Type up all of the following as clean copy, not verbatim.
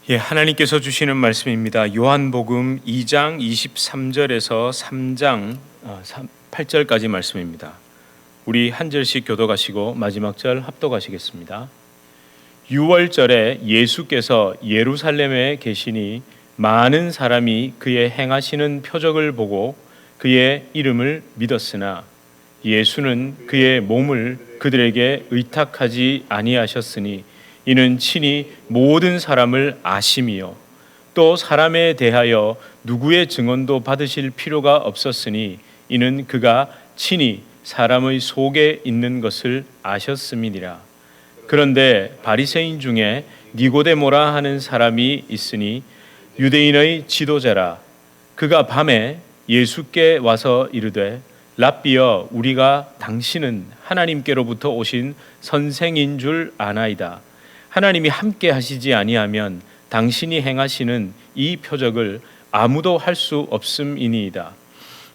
하나님께서 주시는 말씀입니다. 요한복음 2장 23절에서 3장 8절까지 말씀입니다. 우리 한 절씩 교독하시고 마지막 절 합독하시겠습니다. 6월절에 예수께서 예루살렘에 계시니 많은 사람이 그의 행하시는 표적을 보고 그의 이름을 믿었으나 예수는 그의 몸을 그들에게 의탁하지 아니하셨으니 이는 친히 모든 사람을 아심이요 또 사람에 대하여 누구의 증언도 받으실 필요가 없었으니 이는 그가 친히 사람의 속에 있는 것을 아셨음이니라. 그런데 바리새인 중에 니고데모라 하는 사람이 있으니 유대인의 지도자라. 그가 밤에 예수께 와서 이르되 랍비여, 우리가 당신은 하나님께로부터 오신 선생인 줄 아나이다. 하나님이 함께 하시지 아니하면 당신이 행하시는 이 표적을 아무도 할 수 없음이니이다.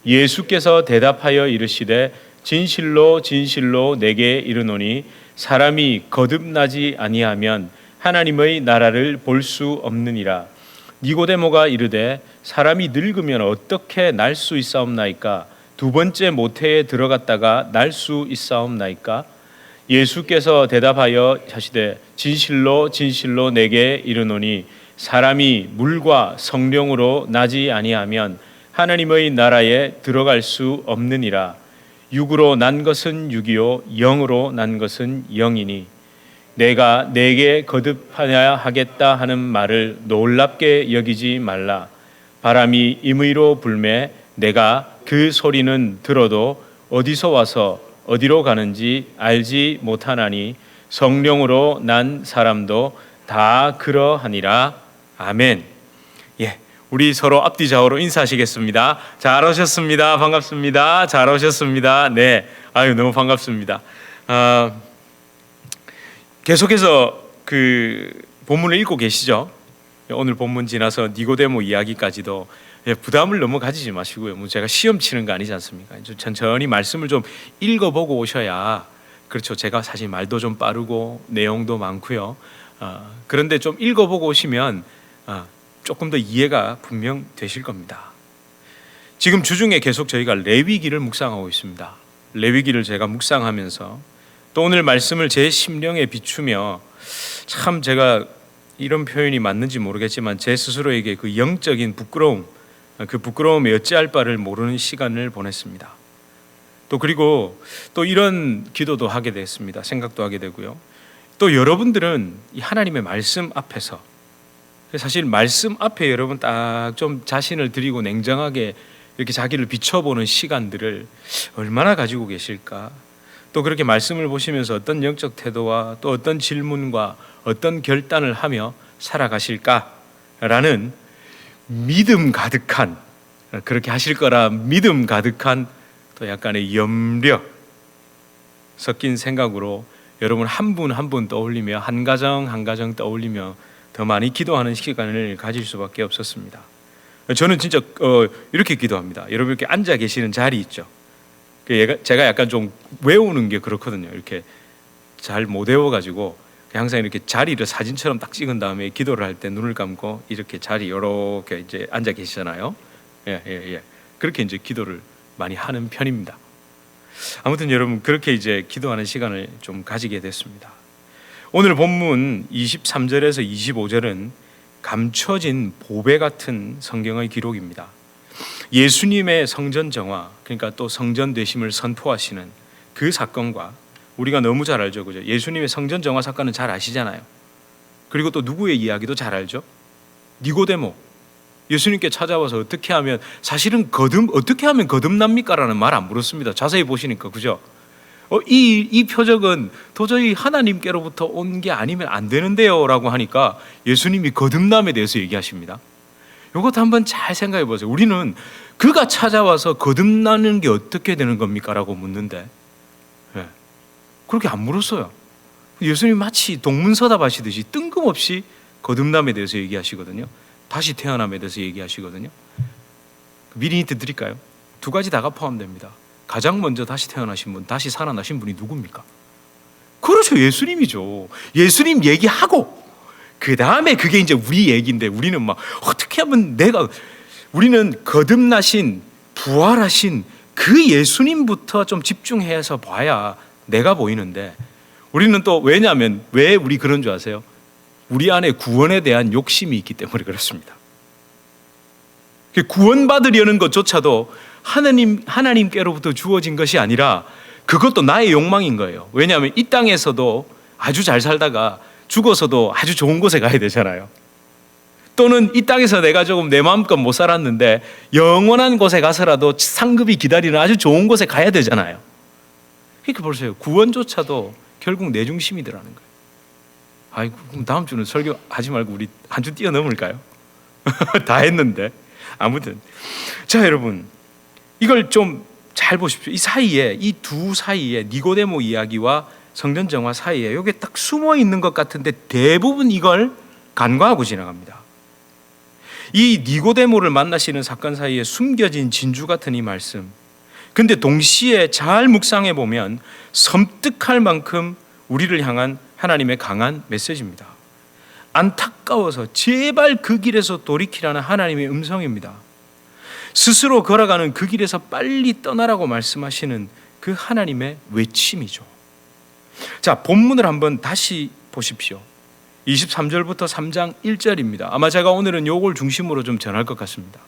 예수께서 대답하여 이르시되 진실로 진실로 내게 이르노니 사람이 거듭나지 아니하면 하나님의 나라를 볼 수 없느니라. 니고데모가 이르되 사람이 늙으면 어떻게 날 수 있사옵나이까? 두 번째 모태에 들어갔다가 날 수 있사옵나이까? 예수께서 대답하여 하시되 진실로 진실로 내게 이르노니 사람이 물과 성령으로 나지 아니하면 하나님의 나라에 들어갈 수 없느니라. 육으로 난 것은 육이요 영으로 난 것은 영이니 내가 내게 거듭하여야 하겠다 하는 말을 놀랍게 여기지 말라. 바람이 임의로 불매 내가 그 소리는 들어도 어디서 와서 어디로 가는지 알지 못하나니 성령으로 난 사람도 다 그러하니라. 아멘. 우리 서로 앞뒤 좌우로 인사하시겠습니다. 잘 오셨습니다. 반갑습니다. 잘 오셨습니다. 네, 너무 반갑습니다. 계속해서 그 본문을 읽고 계시죠? 오늘 본문 지나서 니고데모 이야기까지도 부담을 너무 가지지 마시고요. 제가 시험 치는 거 아니지 않습니까? 천천히 말씀을 좀 읽어보고 오셔야, 그렇죠. 제가 사실 말도 좀 빠르고 내용도 많고요. 그런데 좀 읽어보고 오시면 조금 더 이해가 분명 되실 겁니다. 지금 주중에 계속 저희가 레위기를 묵상하고 있습니다. 레위기를 제가 묵상하면서 또 오늘 말씀을 제 심령에 비추며 참 제가 이런 표현이 맞는지 모르겠지만 제 스스로에게 그 영적인 부끄러움, 그 부끄러움에 어찌할 바를 모르는 시간을 보냈습니다. 또 그리고 또 이런 기도도 하게 됐습니다. 생각도 하게 되고요. 또 여러분들은 이 하나님의 말씀 앞에서, 사실 말씀 앞에 여러분 딱 좀 자신을 드리고 냉정하게 이렇게 자기를 비춰보는 시간들을 얼마나 가지고 계실까? 또 그렇게 말씀을 보시면서 어떤 영적 태도와 또 어떤 질문과 어떤 결단을 하며 살아가실까라는 믿음 가득한, 그렇게 하실 거라 믿음 가득한 또 약간의 염려 섞인 생각으로 여러분 한 분 한 분 떠올리며 한 가정 한 가정 떠올리며 더 많이 기도하는 시간을 가질 수밖에 없었습니다. 저는 진짜 이렇게 기도합니다. 여러분 이렇게 앉아 계시는 자리 있죠? 제가 약간 좀 외우는 게 그렇거든요. 이렇게 잘 못 외워가지고 항상 이렇게 자리를 사진처럼 딱 찍은 다음에 기도를 할 때 눈을 감고 이렇게 자리 이렇게 이제 앉아 계시잖아요. 그렇게 이제 기도를 많이 하는 편입니다. 아무튼 여러분 그렇게 이제 기도하는 시간을 좀 가지게 됐습니다. 오늘 본문 23절에서 25절은 감춰진 보배 같은 성경의 기록입니다. 예수님의 성전 정화, 그러니까 또 성전 되심을 선포하시는 그 사건과 우리가 너무 잘 알죠, 그죠? 예수님의 성전 정화 사건은 잘 아시잖아요. 그리고 또 누구의 이야기도 잘 알죠? 니고데모, 예수님께 찾아와서 어떻게 하면, 사실은 어떻게 하면 거듭납니까? 라는 말 안 물었습니다. 자세히 보시니까, 그죠? 이 표적은 도저히 하나님께로부터 온 게 아니면 안 되는데요 라고 하니까 예수님이 거듭남에 대해서 얘기하십니다. 이것도 한번 잘 생각해 보세요. 우리는 그가 찾아와서 거듭나는 게 어떻게 되는 겁니까? 라고 묻는데 그렇게 안 물었어요. 예수님이 마치 동문서답 하시듯이 뜬금없이 거듭남에 대해서 얘기하시거든요. 다시 태어남에 대해서 얘기하시거든요. 미리 힌트 드릴까요? 두 가지 다가 포함됩니다. 가장 먼저 다시 태어나신 분, 다시 살아나신 분이 누굽니까? 그렇죠, 예수님이죠. 예수님 얘기하고 그 다음에 그게 이제 우리 얘기인데, 우리는 막 어떻게 하면 우리는 거듭나신 부활하신 그 예수님부터 좀 집중해서 봐야 내가 보이는데, 우리는 또 왜냐하면 왜 우리 그런 줄 아세요? 우리 안에 구원에 대한 욕심이 있기 때문에 그렇습니다. 구원받으려는 것조차도 하나님께로부터 주어진 것이 아니라 그것도 나의 욕망인 거예요. 왜냐하면 이 땅에서도 아주 잘 살다가 죽어서도 아주 좋은 곳에 가야 되잖아요. 또는 이 땅에서 내가 조금 내 마음껏 못 살았는데 영원한 곳에 가서라도 상급이 기다리는 아주 좋은 곳에 가야 되잖아요. 그러니까 보세요. 구원조차도 결국 내 중심이더라는 거예요. 아이고, 그럼 다음 주는 설교하지 말고 우리 한 주 뛰어넘을까요? 다 했는데. 아무튼 자, 여러분, 이걸 좀 잘 보십시오. 이 두 사이에 니고데모 이야기와 성전 정화 사이에 이게 딱 숨어 있는 것 같은데 대부분 이걸 간과하고 지나갑니다. 이 니고데모를 만나시는 사건 사이에 숨겨진 진주 같은 이 말씀, 근데 동시에 잘 묵상해 보면 섬뜩할 만큼 우리를 향한 하나님의 강한 메시지입니다. 안타까워서 제발 그 길에서 돌이키라는 하나님의 음성입니다. 스스로 걸어가는 그 길에서 빨리 떠나라고 말씀하시는 그 하나님의 외침이죠. 자, 본문을 한번 다시 보십시오. 23절부터 3장 1절입니다. 아마 제가 오늘은 요걸 중심으로 좀 전할 것 같습니다.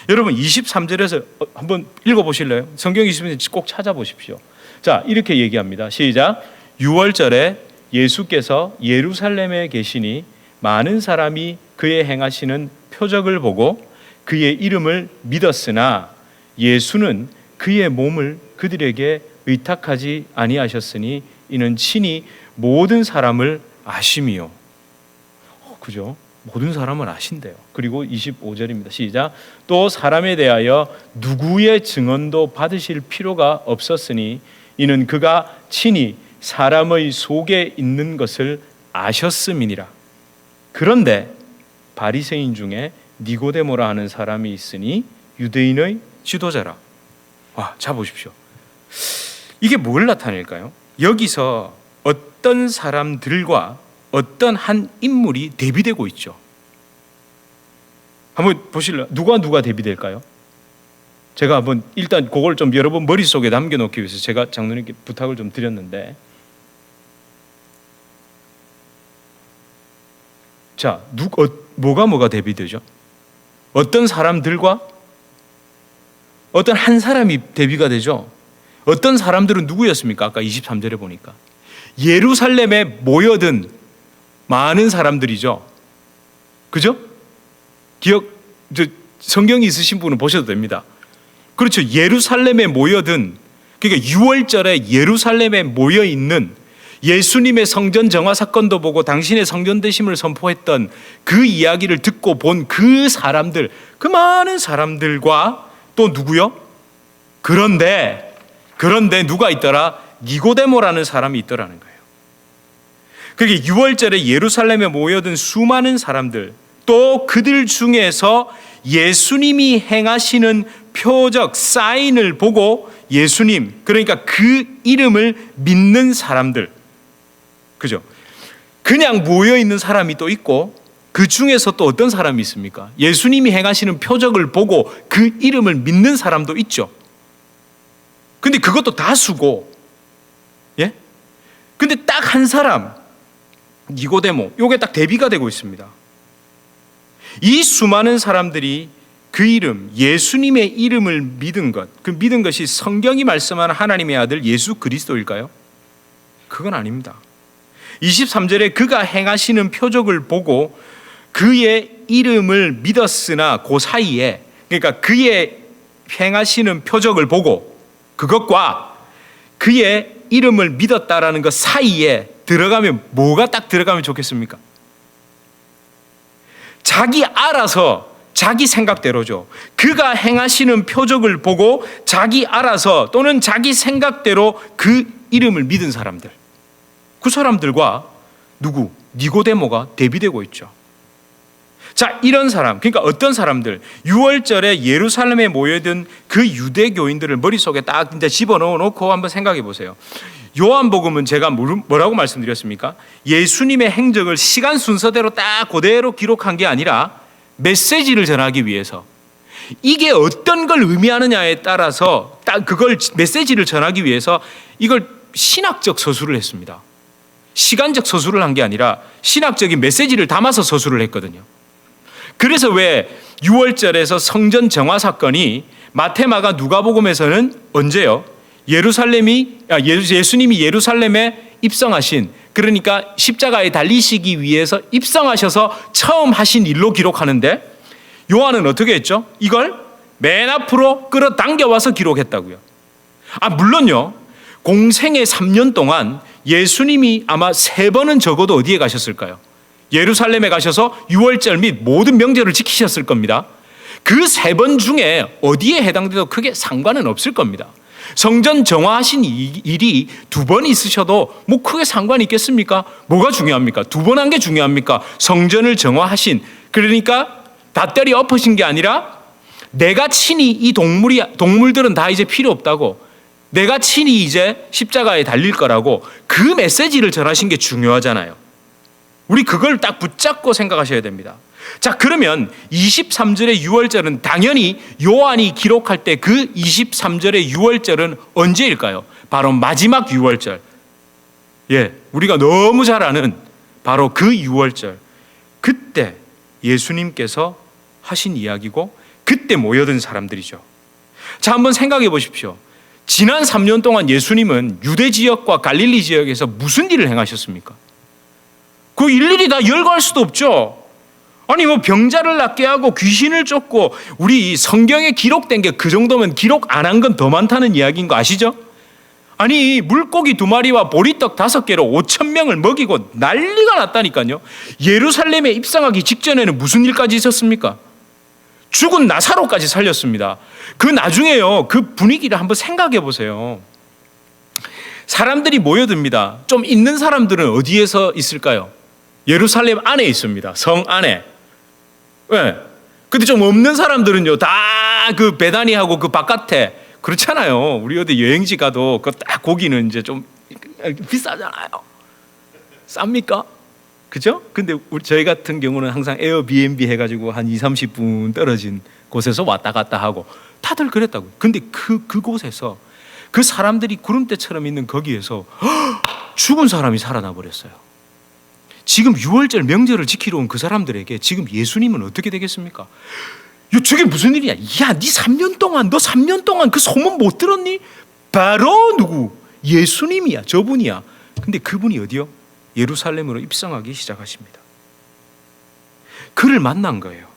여러분 23절에서 한번 읽어보실래요? 성경 23절 꼭 찾아보십시오. 자, 이렇게 얘기합니다. 시작. 6월절에 예수께서 예루살렘에 계시니 많은 사람이 그의 행하시는 표적을 보고 그의 이름을 믿었으나 예수는 그의 몸을 그들에게 의탁하지 아니하셨으니 이는 친히 모든 사람을 아심이요. 그죠? 모든 사람을 아신대요. 그리고 25절입니다. 시작. 또 사람에 대하여 누구의 증언도 받으실 필요가 없었으니 이는 그가 친히 사람의 속에 있는 것을 아셨음이니라. 그런데 바리새인 중에 니고데모라 하는 사람이 있으니 유대인의 지도자라. 와, 자 보십시오. 이게 뭘 나타낼까요? 여기서 어떤 사람들과 어떤 한 인물이 대비되고 있죠. 한번 보실래요? 누가 대비될까요? 제가 한번 일단 그걸 좀 여러분 머릿속에 남겨놓기 위해서 제가 장로님께 부탁을 좀 드렸는데, 자, 뭐가 대비되죠? 어떤 사람들과 어떤 한 사람이 대비가 되죠. 어떤 사람들은 누구였습니까? 아까 23절에 보니까 예루살렘에 모여든 많은 사람들이죠. 그죠? 성경이 있으신 분은 보셔도 됩니다. 그렇죠. 예루살렘에 모여든, 그러니까 6월절에 예루살렘에 모여 있는 예수님의 성전 정화 사건도 보고 당신의 성전 되심을 선포했던 그 이야기를 듣고 본 그 사람들, 그 많은 사람들과 또 누구요? 그런데 누가 있더라? 니고데모라는 사람이 있더라는 거예요. 그게 6월절에 예루살렘에 모여든 수많은 사람들, 또 그들 중에서 예수님이 행하시는 표적, 사인을 보고 예수님, 그러니까 그 이름을 믿는 사람들, 그죠? 그냥 모여있는 사람이 또 있고 그 중에서 또 어떤 사람이 있습니까? 예수님이 행하시는 표적을 보고 그 이름을 믿는 사람도 있죠. 근데 그것도 다수고, 예? 근데 딱 한 사람, 니고데모, 요게 딱 대비가 되고 있습니다. 이 수많은 사람들이 그 이름, 예수님의 이름을 믿은 것, 그 믿은 것이 성경이 말씀하는 하나님의 아들 예수 그리스도일까요? 그건 아닙니다. 23절에 그가 행하시는 표적을 보고 그의 이름을 믿었으나 그 사이에, 그러니까 그의 행하시는 표적을 보고 그것과 그의 이름을 믿었다라는 것 사이에 들어가면 뭐가 딱 들어가면 좋겠습니까? 자기 알아서 자기 생각대로죠. 그가 행하시는 표적을 보고 자기 알아서 또는 자기 생각대로 그 이름을 믿은 사람들, 그 사람들과 누구? 니고데모가 대비되고 있죠. 자, 이런 사람, 그러니까 어떤 사람들, 6월절에 예루살렘에 모여든 그 유대교인들을 머릿속에 딱 이제 집어넣어 놓고 한번 생각해 보세요. 요한복음은 제가 뭐라고 말씀드렸습니까? 예수님의 행적을 시간 순서대로 딱 그대로 기록한 게 아니라 메시지를 전하기 위해서, 이게 어떤 걸 의미하느냐에 따라서 딱 그걸 메시지를 전하기 위해서 이걸 신학적 서술을 했습니다. 시간적 서술을 한 게 아니라 신학적인 메시지를 담아서 서술을 했거든요. 그래서 왜 6월절에서 성전 정화 사건이 마태, 마가, 누가복음에서는 언제요? 예수님이 예루살렘에 입성하신, 그러니까 십자가에 달리시기 위해서 입성하셔서 처음 하신 일로 기록하는데, 요한은 어떻게 했죠? 이걸 맨 앞으로 끌어당겨와서 기록했다고요. 물론요, 공생의 3년 동안 예수님이 아마 3번은 적어도 어디에 가셨을까요? 예루살렘에 가셔서 6월절 및 모든 명절을 지키셨을 겁니다. 그 3번 중에 어디에 해당돼도 크게 상관은 없을 겁니다. 성전 정화하신 일이 2번 있으셔도 뭐 크게 상관이 있겠습니까? 뭐가 중요합니까? 2번 한 게 중요합니까? 성전을 정화하신, 그러니까 닷다리 엎으신 게 아니라 내가 친히 이 동물들은 다 이제 필요 없다고, 내가 친히 이제 십자가에 달릴 거라고 그 메시지를 전하신 게 중요하잖아요. 우리 그걸 딱 붙잡고 생각하셔야 됩니다. 자, 그러면 23절의 6월절은 당연히 요한이 기록할 때 그 23절의 6월절은 언제일까요? 바로 마지막 6월절. 우리가 너무 잘 아는 바로 그 6월절. 그때 예수님께서 하신 이야기고 그때 모여든 사람들이죠. 자, 한번 생각해 보십시오. 지난 3년 동안 예수님은 유대 지역과 갈릴리 지역에서 무슨 일을 행하셨습니까? 그 일일이 다 열거할 수도 없죠. 아니 뭐 병자를 낫게 하고 귀신을 쫓고, 우리 성경에 기록된 게 그 정도면 기록 안 한 건 더 많다는 이야기인 거 아시죠? 아니 물고기 2마리와 보리떡 5개로 5,000명을 먹이고 난리가 났다니까요. 예루살렘에 입성하기 직전에는 무슨 일까지 있었습니까? 죽은 나사로까지 살렸습니다. 그 나중에요, 그 분위기를 한번 생각해 보세요. 사람들이 모여듭니다. 좀 있는 사람들은 어디에서 있을까요? 예루살렘 안에 있습니다. 성 안에. 왜? 근데 좀 없는 사람들은요, 다 그 베다니하고 그 바깥에, 그렇잖아요. 우리 어디 여행지 가도 그 딱 고기는 이제 좀 비싸잖아요. 쌉니까? 그죠? 근데 저희 같은 경우는 항상 에어비앤비 해가지고 한 20-30분 떨어진 곳에서 왔다 갔다 하고 다들 그랬다고요. 근데 그곳에서 그 사람들이 구름대처럼 있는 거기에서 죽은 사람이 살아나 버렸어요. 지금 6월절 명절을 지키러 온 그 사람들에게 지금 예수님은 어떻게 되겠습니까? 저게 무슨 일이야? 야, 너 3년 동안 그 소문 못 들었니? 바로 누구? 예수님이야, 저분이야. 근데 그분이 어디요? 예루살렘으로 입성하기 시작하십니다. 그를 만난 거예요.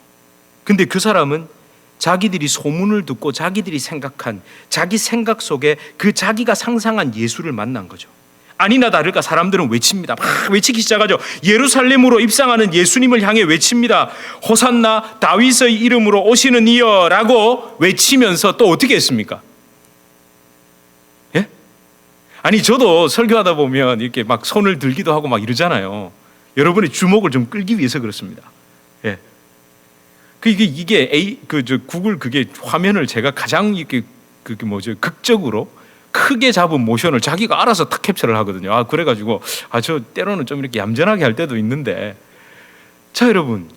근데 그 사람은 자기들이 소문을 듣고 자기들이 생각한, 자기 생각 속에 그 자기가 상상한 예수를 만난 거죠. 아니나 다를까 사람들은 외칩니다. 막 외치기 시작하죠. 예루살렘으로 입성하는 예수님을 향해 외칩니다. 호산나, 다윗의 이름으로 오시는 이여 라고 외치면서 또 어떻게 했습니까? 예? 아니 저도 설교하다 보면 이렇게 막 손을 들기도 하고 막 이러잖아요. 여러분의 주목을 좀 끌기 위해서 그렇습니다. 예. 이게 구글 그게 화면을 제가 가장 이렇게 극적으로 크게 잡은 모션을 자기가 알아서 탁 캡처를 하거든요. 그래가지고 저 때로는 좀 이렇게 얌전하게 할 때도 있는데, 자 여러분,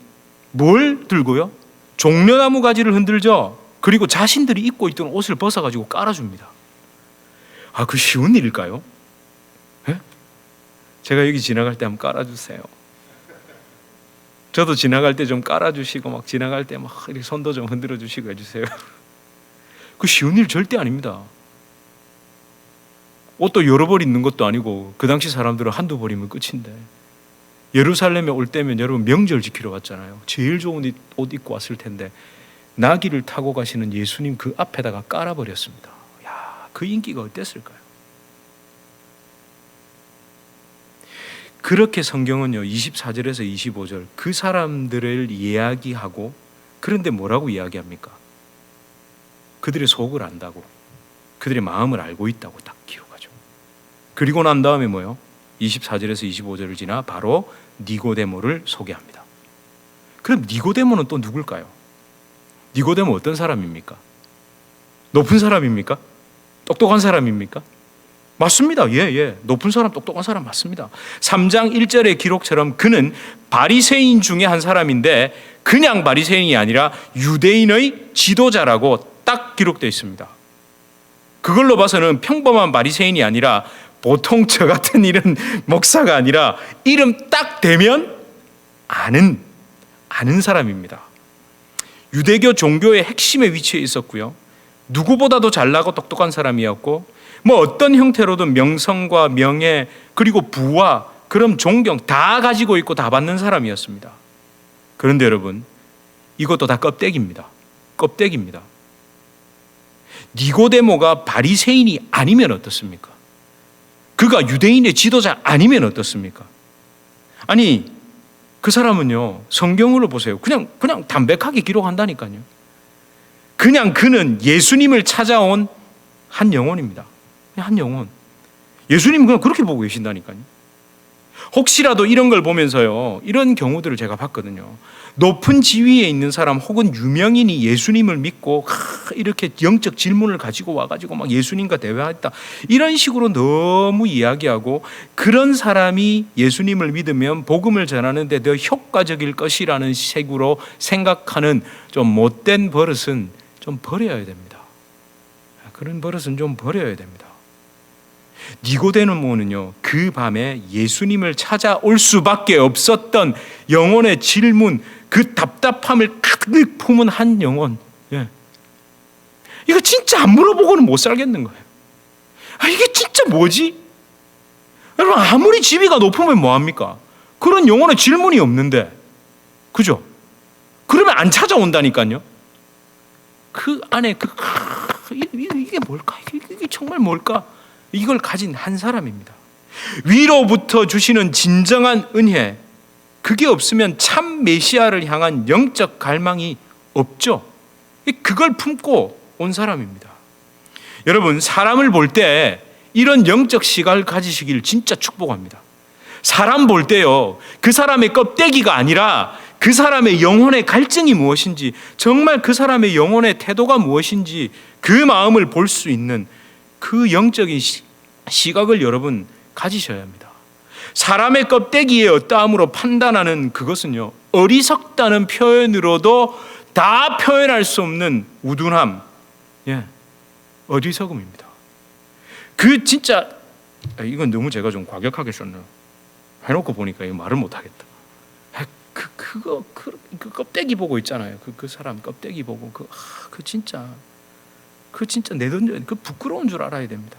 뭘 들고요? 종려나무 가지를 흔들죠. 그리고 자신들이 입고 있던 옷을 벗어가지고 깔아줍니다. 그 쉬운 일일까요? 예? 제가 여기 지나갈 때 한번 깔아주세요. 저도 지나갈 때 좀 깔아주시고, 막 지나갈 때 막 이렇게 손도 좀 흔들어 주시고 해주세요. 그 쉬운 일 절대 아닙니다. 옷도 여러 벌 입는 것도 아니고, 그 당시 사람들은 한두 벌이면 끝인데, 예루살렘에 올 때면 여러분 명절 지키러 왔잖아요. 제일 좋은 옷 입고 왔을 텐데 나귀를 타고 가시는 예수님 그 앞에다가 깔아버렸습니다. 그 인기가 어땠을까요? 그렇게 성경은요 24절에서 25절 그 사람들을 이야기하고, 그런데 뭐라고 이야기합니까? 그들의 속을 안다고, 그들의 마음을 알고 있다고 딱 기록하죠. 그리고 난 다음에 뭐요? 24절에서 25절을 지나 바로 니고데모를 소개합니다. 그럼 니고데모는 또 누굴까요? 니고데모 어떤 사람입니까? 높은 사람입니까? 똑똑한 사람입니까? 맞습니다. 예. 높은 사람, 똑똑한 사람 맞습니다. 3장 1절의 기록처럼 그는 바리새인 중에 한 사람인데 그냥 바리새인이 아니라 유대인의 지도자라고 딱 기록되어 있습니다. 그걸로 봐서는 평범한 바리새인이 아니라 보통 저 같은 이런 목사가 아니라 이름 딱 대면 아는 사람입니다. 유대교 종교의 핵심에 위치해 있었고요. 누구보다도 잘나고 똑똑한 사람이었고 뭐 어떤 형태로든 명성과 명예 그리고 부와 그런 존경 다 가지고 있고 다 받는 사람이었습니다. 그런데 여러분, 이것도 다 껍데기입니다. 니고데모가 바리새인이 아니면 어떻습니까? 그가 유대인의 지도자 아니면 어떻습니까? 아니, 그 사람은요, 성경으로 보세요. 그냥 담백하게 기록한다니까요. 그냥 그는 예수님을 찾아온 한 영혼입니다. 한 영혼. 예수님은 그냥 그렇게 보고 계신다니까요. 혹시라도 이런 걸 보면서요, 이런 경우들을 제가 봤거든요. 높은 지위에 있는 사람 혹은 유명인이 예수님을 믿고 이렇게 영적 질문을 가지고 와가지고 막 예수님과 대화했다, 이런 식으로 너무 이야기하고 그런 사람이 예수님을 믿으면 복음을 전하는데 더 효과적일 것이라는 식으로 생각하는 좀 못된 버릇은 좀 버려야 됩니다. 그런 버릇은 좀 버려야 됩니다. 니고데모는요, 그 밤에 예수님을 찾아올 수밖에 없었던 영혼의 질문, 그 답답함을 가득 품은 한 영혼. 이거 진짜 안 물어보고는 못 살겠는 거예요. 이게 진짜 뭐지? 여러분, 아무리 지위가 높으면 뭐합니까? 그런 영혼의 질문이 없는데, 그죠? 그러면 안 찾아온다니까요. 그 안에 이게 뭘까? 이게 정말 뭘까? 이걸 가진 한 사람입니다. 위로부터 주시는 진정한 은혜, 그게 없으면 참 메시아를 향한 영적 갈망이 없죠. 그걸 품고 온 사람입니다. 여러분, 사람을 볼 때 이런 영적 시각을 가지시길 진짜 축복합니다. 사람 볼 때요, 그 사람의 껍데기가 아니라 그 사람의 영혼의 갈증이 무엇인지, 정말 그 사람의 영혼의 태도가 무엇인지 그 마음을 볼 수 있는 그 영적인 시각을 여러분 가지셔야 합니다. 사람의 껍데기의 어떠함으로 판단하는 그것은요, 어리석다는 표현으로도 다 표현할 수 없는 우둔함, 어리석음입니다. 그 진짜 이건 너무 제가 좀 과격하게 썼네요. 해놓고 보니까 이거 말을 못하겠다. 그 껍데기 보고 있잖아요. 그 사람 껍데기 보고 그 진짜 내던져 그 부끄러운 줄 알아야 됩니다.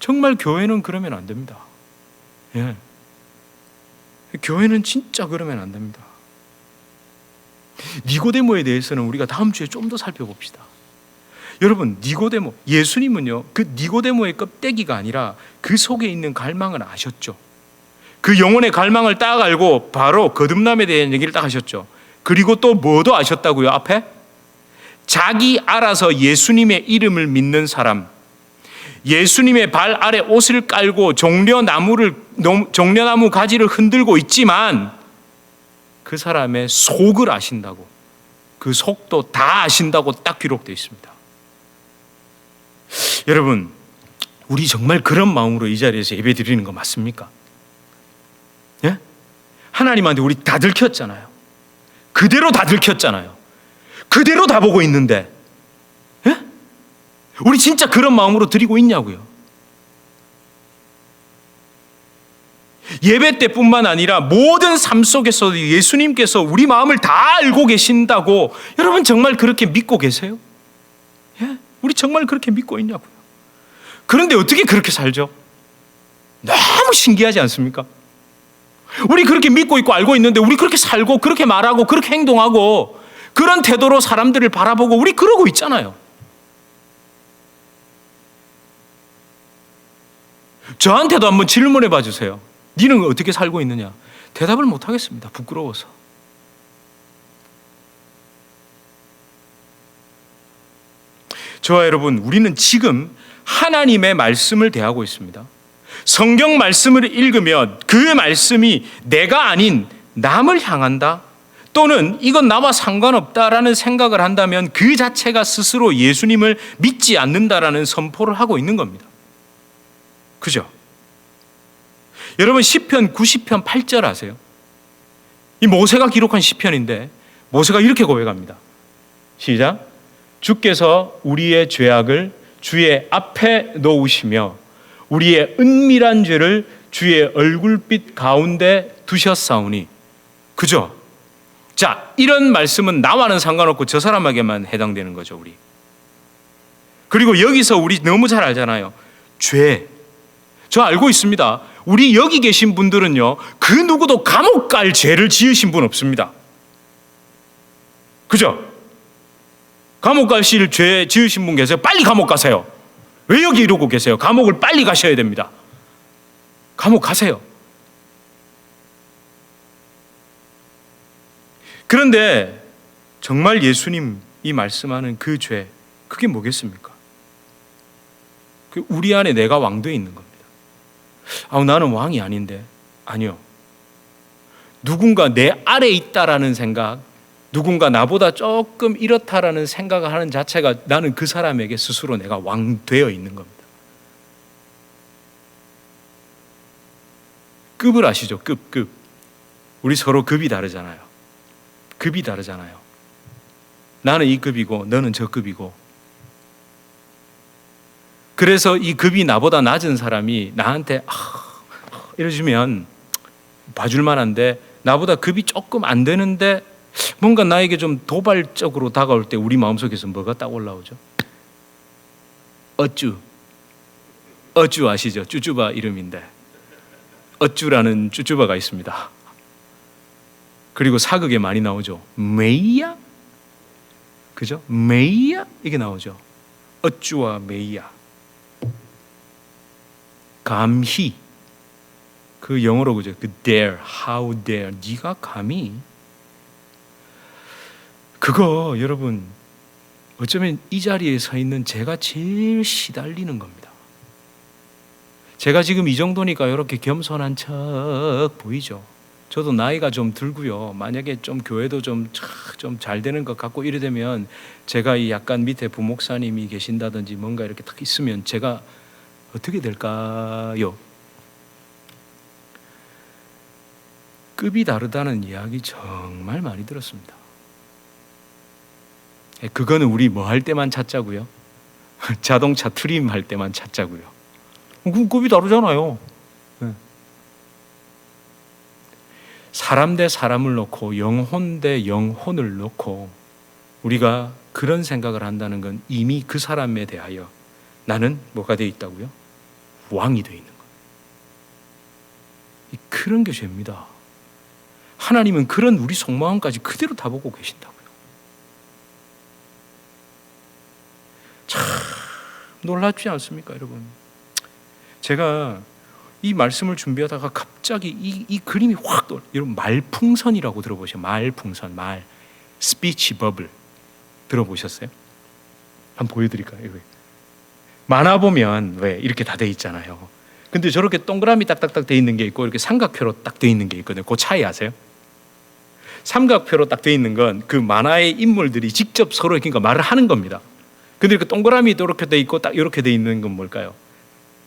정말 교회는 그러면 안 됩니다. 교회는 진짜 그러면 안 됩니다. 니고데모에 대해서는 우리가 다음 주에 좀 더 살펴봅시다. 여러분, 니고데모, 예수님은요, 그 니고데모의 껍데기가 아니라 그 속에 있는 갈망을 아셨죠. 그 영혼의 갈망을 딱 알고 바로 거듭남에 대한 얘기를 딱 하셨죠. 그리고 또 뭐도 아셨다고요, 앞에? 자기 알아서 예수님의 이름을 믿는 사람, 예수님의 발 아래 옷을 깔고 종려나무 가지를 흔들고 있지만 그 사람의 속을 아신다고, 그 속도 다 아신다고 딱 기록되어 있습니다. 여러분, 우리 정말 그런 마음으로 이 자리에서 예배 드리는 거 맞습니까? 하나님한테 우리 다 들켰잖아요. 그대로 다 들켰잖아요. 그대로 다 보고 있는데 우리 진짜 그런 마음으로 드리고 있냐고요. 예배 때뿐만 아니라 모든 삶 속에서도 예수님께서 우리 마음을 다 알고 계신다고 여러분 정말 그렇게 믿고 계세요? 우리 정말 그렇게 믿고 있냐고요. 그런데 어떻게 그렇게 살죠? 너무 신기하지 않습니까? 우리 그렇게 믿고 있고 알고 있는데 우리 그렇게 살고 그렇게 말하고 그렇게 행동하고 그런 태도로 사람들을 바라보고 우리 그러고 있잖아요. 저한테도 한번 질문해 봐 주세요. 니는 어떻게 살고 있느냐? 대답을 못 하겠습니다. 부끄러워서. 저와 여러분, 우리는 지금 하나님의 말씀을 대하고 있습니다. 성경 말씀을 읽으면 그 말씀이 내가 아닌 남을 향한다, 또는 이건 나와 상관없다라는 생각을 한다면 그 자체가 스스로 예수님을 믿지 않는다라는 선포를 하고 있는 겁니다. 그죠? 여러분 시편 90편 8절 아세요? 이 모세가 기록한 시편인데 모세가 이렇게 고백합니다. 시작. 주께서 우리의 죄악을 주의 앞에 놓으시며 우리의 은밀한 죄를 주의 얼굴빛 가운데 두셨사오니. 그죠? 자, 이런 말씀은 나와는 상관없고 저 사람에게만 해당되는 거죠, 우리. 그리고 여기서 우리 너무 잘 알잖아요. 죄. 저 알고 있습니다. 우리 여기 계신 분들은요, 그 누구도 감옥 갈 죄를 지으신 분 없습니다. 그죠? 감옥 가실 죄 지으신 분 계세요? 빨리 감옥 가세요. 왜 여기 이러고 계세요? 감옥을 빨리 가셔야 됩니다. 감옥 가세요. 그런데 정말 예수님이 말씀하는 그 죄, 그게 뭐겠습니까? 우리 안에 내가 왕되어 있는 겁니다. 나는 왕이 아닌데. 아니요. 누군가 내 아래에 있다라는 생각, 누군가 나보다 조금 이렇다라는 생각을 하는 자체가 나는 그 사람에게 스스로 내가 왕되어 있는 겁니다. 급을 아시죠? 급. 우리 서로 급이 다르잖아요. 급이 다르잖아요. 나는 이 급이고 너는 저 급이고. 그래서 이 급이 나보다 낮은 사람이 나한테 이러시면 봐줄 만한데, 나보다 급이 조금 안 되는데 뭔가 나에게 좀 도발적으로 다가올 때 우리 마음속에서 뭐가 딱 올라오죠? 어쭈 아시죠? 쭈쭈바 이름인데 어쭈라는 쭈쭈바가 있습니다. 그리고 사극에 많이 나오죠. 메이야? 그죠? 메이야? 이게 나오죠. 어쭈와 메이야. 감히, 그 영어로 그죠? 그 dare, how dare, 네가 감히. 그거 여러분 어쩌면 이 자리에 서 있는 제가 제일 시달리는 겁니다. 제가 지금 이 정도니까 이렇게 겸손한 척 보이죠. 저도 나이가 좀 들고요. 만약에 좀 교회도 좀 잘 되는 것 같고 이래 되면 제가 이 약간 밑에 부목사님이 계신다든지 뭔가 이렇게 딱 있으면 제가 어떻게 될까요? 급이 다르다는 이야기 정말 많이 들었습니다. 그거는 우리 뭐 할 때만 찾자고요? 자동차 트림 할 때만 찾자고요. 그럼 급이 다르잖아요. 사람 대 사람을 놓고 영혼 대 영혼을 놓고 우리가 그런 생각을 한다는 건 이미 그 사람에 대하여 나는 뭐가 되어 있다고요? 왕이 되어 있는 거예요. 그런 게 죄입니다. 하나님은 그런 우리 속마음까지 그대로 다 보고 계신다고요. 참 놀랍지 않습니까, 여러분? 제가 이 말씀을 준비하다가 갑자기 이 그림이 확 떠올라요. 여러분, 말풍선이라고 들어보셨어요? 말풍선, 스피치 버블 들어보셨어요? 한번 보여드릴까요? 만화 보면 왜 이렇게 다 돼 있잖아요. 근데 저렇게 동그라미 딱딱딱 돼 있는 게 있고 이렇게 삼각표로 딱 돼 있는 게 있거든요. 그 차이 아세요? 삼각표로 딱 돼 있는 건 그 만화의 인물들이 직접 서로 그러니까 말을 하는 겁니다. 근데 이렇게 동그라미 이렇게 돼 있고 딱 이렇게 돼 있는 건 뭘까요?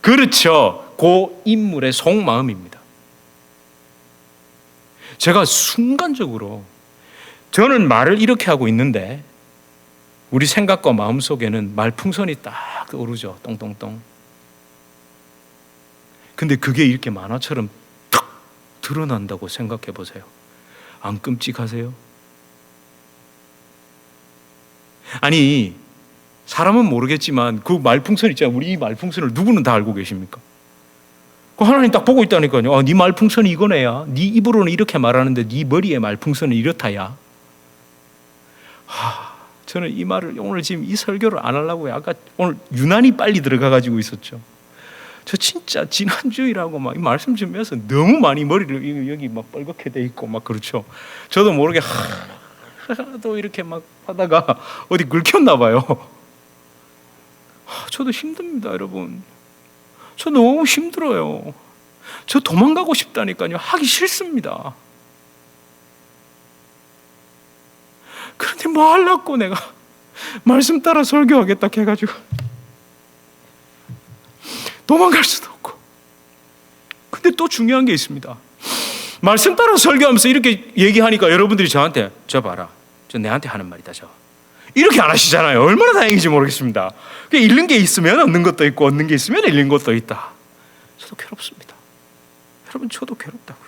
그렇죠. 그 인물의 속마음입니다. 제가 순간적으로 저는 말을 이렇게 하고 있는데 우리 생각과 마음 속에는 말풍선이 딱 오르죠. 똥똥똥. 근데 그게 이렇게 만화처럼 탁 드러난다고 생각해 보세요. 안 끔찍하세요? 아니, 사람은 모르겠지만 그 말풍선 있잖아요. 우리 이 말풍선을 누구는 다 알고 계십니까? 그 하나님 딱 보고 있다니까요. 네 말풍선이 이거네야. 네 입으로는 이렇게 말하는데 네 머리에 말풍선은 이렇다야. 저는 이 말을 오늘 지금 이 설교를 안 하려고 아까 오늘 유난히 빨리 들어가 가지고 있었죠. 저 진짜 지난주일하고 막 이 말씀 준비해서 너무 많이 머리를 여기 막 빨갛게 돼 있고 막 그렇죠. 저도 모르게 또 이렇게 막 하다가 어디 긁혔나 봐요. 저도 힘듭니다, 여러분. 저 너무 힘들어요. 저 도망가고 싶다니까요. 하기 싫습니다. 그런데 뭐 하려고 내가 말씀 따라 설교하겠다 해가지고 도망갈 수도 없고 근데 또 중요한 게 있습니다. 말씀 따라 설교하면서 이렇게 얘기하니까 여러분들이 저한테 저 봐라, 저 내한테 하는 말이다, 저 이렇게 안 하시잖아요. 얼마나 다행인지 모르겠습니다. 잃는 게 있으면 얻는 것도 있고 얻는 게 있으면 잃는 것도 있다. 저도 괴롭습니다. 여러분, 저도 괴롭다고요.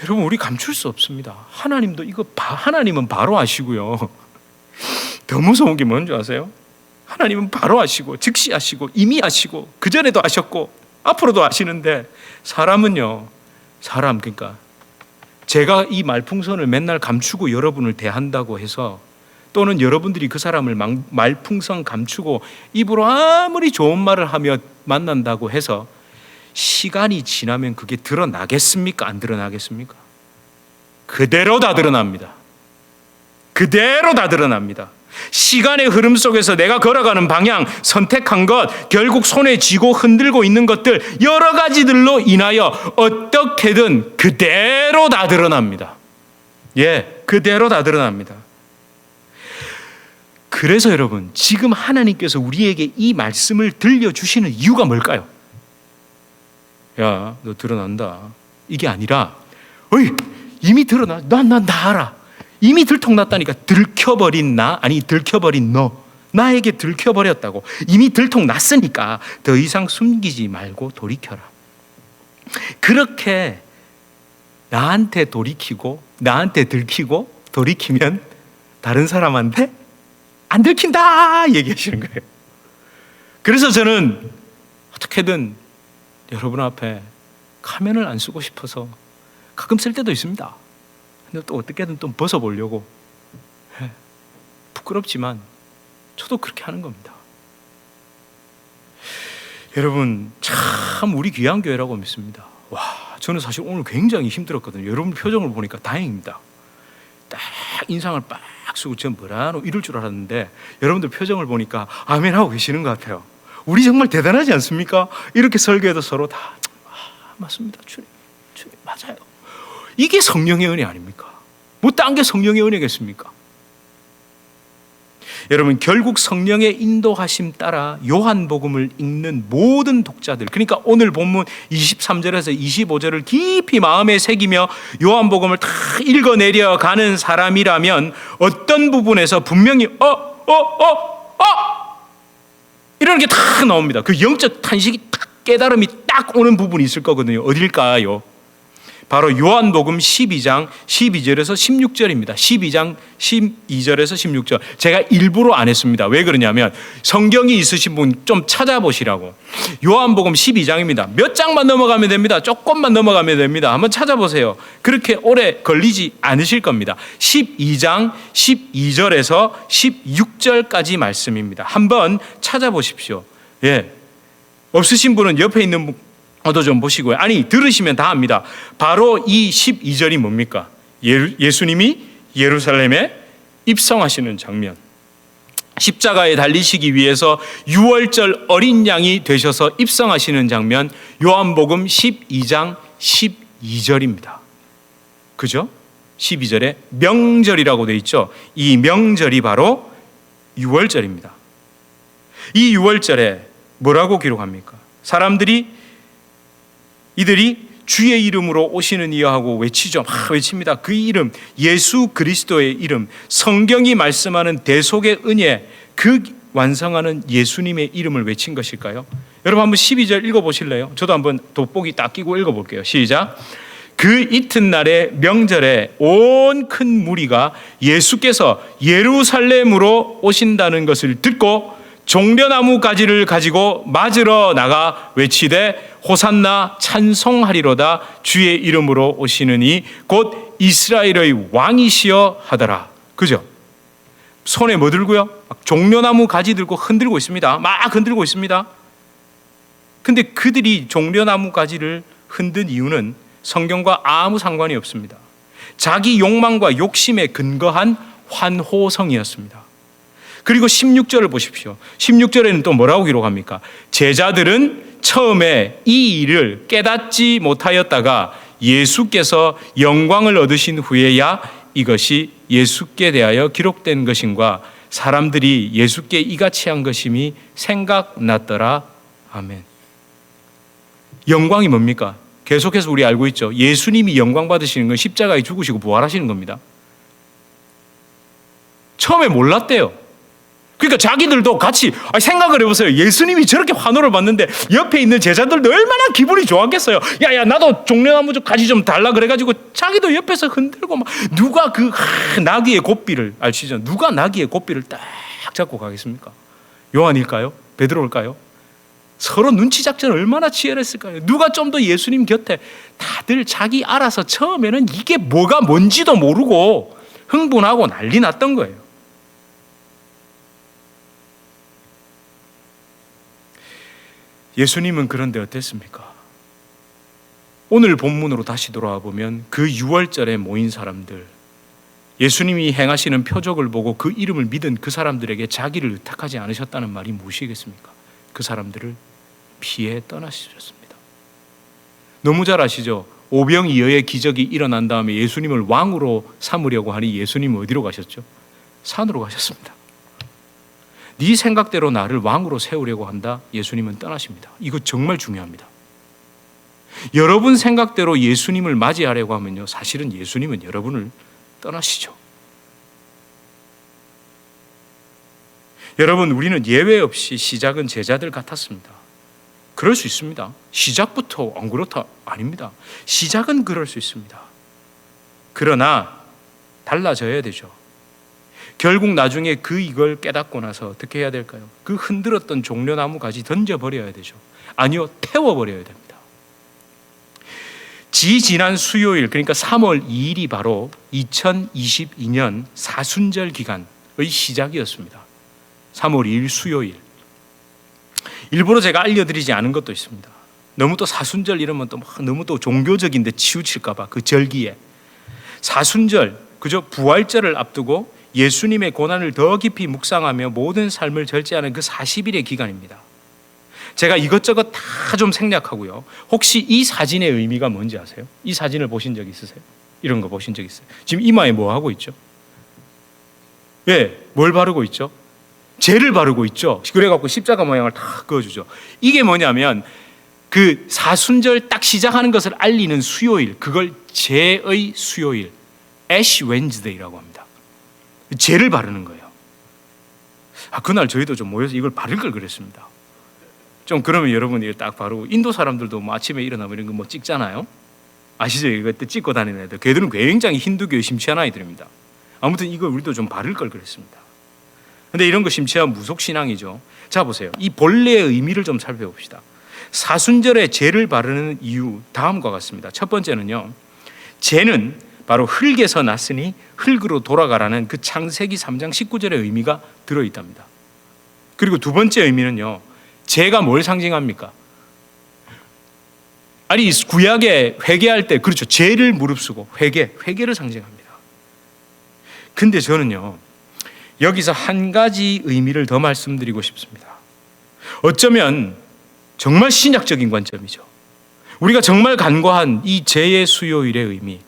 여러분, 우리 감출 수 없습니다. 하나님도 하나님은 바로 아시고요. 더 무서운 게 뭔지 아세요? 하나님은 바로 아시고 즉시 아시고 이미 아시고 그전에도 아셨고 앞으로도 아시는데 사람은요, 그러니까 제가 이 말풍선을 맨날 감추고 여러분을 대한다고 해서, 또는 여러분들이 그 사람을 말풍선 감추고 입으로 아무리 좋은 말을 하며 만난다고 해서 시간이 지나면 그게 드러나겠습니까? 안 드러나겠습니까? 그대로 다 드러납니다. 그대로 다 드러납니다. 시간의 흐름 속에서 내가 걸어가는 방향, 선택한 것, 결국 손에 쥐고 흔들고 있는 것들, 여러 가지들로 인하여 어떻게든 그대로 다 드러납니다. 그대로 다 드러납니다. 그래서 여러분, 지금 하나님께서 우리에게 이 말씀을 들려주시는 이유가 뭘까요? 야, 너 드러난다, 이게 아니라 이미 드러나, 난 다 알아, 이미 들통났다니까. 들켜버린 나, 아니 들켜버린 너, 나에게 들켜버렸다고. 이미 들통났으니까 더 이상 숨기지 말고 돌이켜라. 그렇게 나한테 돌이키고 나한테 들키고 돌이키면 다른 사람한테 안 들킨다 얘기하시는 거예요. 그래서 저는 어떻게든 여러분 앞에 가면을 안 쓰고 싶어서 가끔 쓸 때도 있습니다. 근데 또 어떻게든 또 벗어보려고, 부끄럽지만 저도 그렇게 하는 겁니다. 여러분, 참 우리 귀한 교회라고 믿습니다. 저는 사실 오늘 굉장히 힘들었거든요. 여러분 표정을 보니까 다행입니다. 딱 인상을 빡 쓰고 저 뭐라노 이럴 줄 알았는데 여러분들 표정을 보니까 아멘 하고 계시는 것 같아요. 우리 정말 대단하지 않습니까? 이렇게 설교해도 서로 다 맞습니다. 주님 맞아요. 이게 성령의 은혜 아닙니까? 뭐 딴 게 성령의 은혜겠습니까? 여러분, 결국 성령의 인도하심 따라 요한복음을 읽는 모든 독자들, 그러니까 오늘 본문 23절에서 25절을 깊이 마음에 새기며 요한복음을 다 읽어내려 가는 사람이라면 어떤 부분에서 분명히 이런 게 다 나옵니다. 그 영적 탄식이 딱, 깨달음이 딱 오는 부분이 있을 거거든요. 어딜까요? 바로 요한복음 12장 12절에서 16절입니다. 12장 12절에서 16절. 제가 일부러 안 했습니다. 왜 그러냐면 성경이 있으신 분 좀 찾아보시라고. 요한복음 12장입니다. 몇 장만 넘어가면 됩니다. 조금만 넘어가면 됩니다. 한번 찾아보세요. 그렇게 오래 걸리지 않으실 겁니다. 12장 12절에서 16절까지 말씀입니다. 한번 찾아보십시오. 없으신 분은 옆에 있는 분 좀 보시고요. 아니, 들으시면 다 압니다. 바로 이 12절이 뭡니까? 예수님이 예루살렘에 입성하시는 장면. 십자가에 달리시기 위해서 6월절 어린 양이 되셔서 입성하시는 장면, 요한복음 12장 12절입니다. 그죠? 12절에 명절이라고 되어 있죠. 이 명절이 바로 6월절입니다. 이 6월절에 뭐라고 기록합니까? 이들이 주의 이름으로 오시는 이여 하고 외치죠. 외칩니다. 그 이름, 예수 그리스도의 이름, 성경이 말씀하는 대속의 은혜, 그 완성하는 예수님의 이름을 외친 것일까요? 여러분 한번 12절 읽어보실래요? 저도 한번 돋보기 딱 끼고 읽어볼게요. 시작. 그 이튿날의 명절에 온 큰 무리가 예수께서 예루살렘으로 오신다는 것을 듣고 종려나무 가지를 가지고 맞으러 나가 외치되 호산나 찬송하리로다 주의 이름으로 오시느니 곧 이스라엘의 왕이시여 하더라. 그죠? 손에 뭐 들고요? 종려나무 가지 들고 흔들고 있습니다. 막 흔들고 있습니다. 근데 그들이 종려나무 가지를 흔든 이유는 성경과 아무 상관이 없습니다. 자기 욕망과 욕심에 근거한 환호성이었습니다. 그리고 16절을 보십시오. 16절에는 또 뭐라고 기록합니까? 제자들은 처음에 이 일을 깨닫지 못하였다가 예수께서 영광을 얻으신 후에야 이것이 예수께 대하여 기록된 것인가, 사람들이 예수께 이같이 한 것임이 생각났더라. 아멘. 영광이 뭡니까? 계속해서 우리 알고 있죠. 예수님이 영광 받으시는 건 십자가에 죽으시고 부활하시는 겁니다. 처음에 몰랐대요. 그러니까 자기들도 같이 생각을 해보세요. 예수님이 저렇게 환호를 받는데 옆에 있는 제자들도 얼마나 기분이 좋았겠어요. 야야 나도 종려나무 가지 좀 달라 그래가지고 자기도 옆에서 흔들고 막 누가 그 나귀의 고삐를 아시죠? 누가 나귀의 고삐를 딱 잡고 가겠습니까? 요한일까요? 베드로일까요? 서로 눈치 작전 얼마나 치열했을까요? 누가 좀 더 예수님 곁에 다들 자기 알아서 처음에는 이게 뭐가 뭔지도 모르고 흥분하고 난리 났던 거예요. 예수님은 그런데 어땠습니까? 오늘 본문으로 다시 돌아와 보면 그 유월절에 모인 사람들, 예수님이 행하시는 표적을 보고 그 이름을 믿은 그 사람들에게 자기를 의탁하지 않으셨다는 말이 무엇이겠습니까? 그 사람들을 피해 떠나셨습니다. 너무 잘 아시죠? 오병이어의 기적이 일어난 다음에 예수님을 왕으로 삼으려고 하니 예수님은 어디로 가셨죠? 산으로 가셨습니다. 네 생각대로 나를 왕으로 세우려고 한다? 예수님은 떠나십니다. 이거 정말 중요합니다. 여러분 생각대로 예수님을 맞이하려고 하면요, 사실은 예수님은 여러분을 떠나시죠. 여러분, 우리는 예외 없이 시작은 제자들 같았습니다. 그럴 수 있습니다. 시작부터 안 그렇다 아닙니다. 시작은 그럴 수 있습니다. 그러나 달라져야 되죠. 결국 나중에 이걸 깨닫고 나서 어떻게 해야 될까요? 그 흔들었던 종려나무 가지 던져버려야 되죠. 아니요, 태워버려야 됩니다. 지난 수요일, 그러니까 3월 2일이 바로 2022년 사순절 기간의 시작이었습니다. 3월 2일 수요일. 일부러 제가 알려드리지 않은 것도 있습니다. 너무 또 사순절 이러면 또 너무 또 종교적인데 치우칠까봐 그 절기에. 사순절, 그저 부활절을 앞두고 예수님의 고난을 더 깊이 묵상하며 모든 삶을 절제하는 그 40일의 기간입니다. 제가 이것저것 다 좀 생략하고요. 혹시 이 사진의 의미가 뭔지 아세요? 이 사진을 보신 적 있으세요? 이런 거 보신 적 있어요? 지금 이마에 뭐 하고 있죠? 예, 뭘 바르고 있죠? 죄를 바르고 있죠. 그래갖고 십자가 모양을 다 그어주죠. 이게 뭐냐면 그 사순절 딱 시작하는 것을 알리는 수요일, 그걸 죄의 수요일, 애쉬 웬즈데이라고 합니다. 죄를 바르는 거예요. 그날 저희도 좀 모여서 이걸 바를 걸 그랬습니다. 좀 그러면 여러분이 딱 바르고, 인도 사람들도 뭐 아침에 일어나면 이런 거 뭐 찍잖아요. 아시죠? 이거 때 찍고 다니는 애들. 걔들은 굉장히 힌두교에 심취한 아이들입니다. 아무튼 이거 우리도 좀 바를 걸 그랬습니다. 근데 이런 거 심취한 무속신앙이죠. 자, 보세요. 이 본래의 의미를 좀 살펴봅시다. 사순절에 죄를 바르는 이유, 다음과 같습니다. 첫 번째는요, 죄는 바로 흙에서 났으니 흙으로 돌아가라는 그 창세기 3장 19절의 의미가 들어있답니다. 그리고 두 번째 의미는요, 죄가 뭘 상징합니까? 아니, 구약에 회개할 때, 그렇죠, 죄를 무릅쓰고 회개를 상징합니다. 근데 저는요, 여기서 한 가지 의미를 더 말씀드리고 싶습니다. 어쩌면 정말 신약적인 관점이죠. 우리가 정말 간과한 이 죄의 수요일의 의미,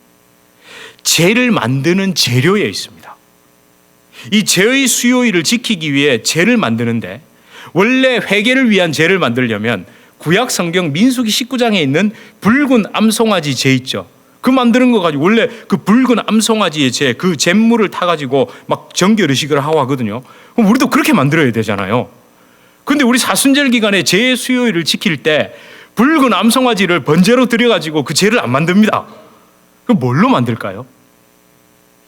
죄를 만드는 재료에 있습니다. 이 죄의 수요일을 지키기 위해 죄를 만드는데, 원래 회개를 위한 죄를 만들려면 구약 성경 민수기 19장에 있는 붉은 암송아지 죄 있죠. 그 만드는 거 가지고 원래 그 붉은 암송아지의 죄, 그 잿물을 타가지고 막 정결의식을 하고 하거든요. 그럼 우리도 그렇게 만들어야 되잖아요. 근데 우리 사순절 기간에 죄의 수요일을 지킬 때 붉은 암송아지를 번제로 드려가지고 그 죄를 안 만듭니다. 그럼 뭘로 만들까요?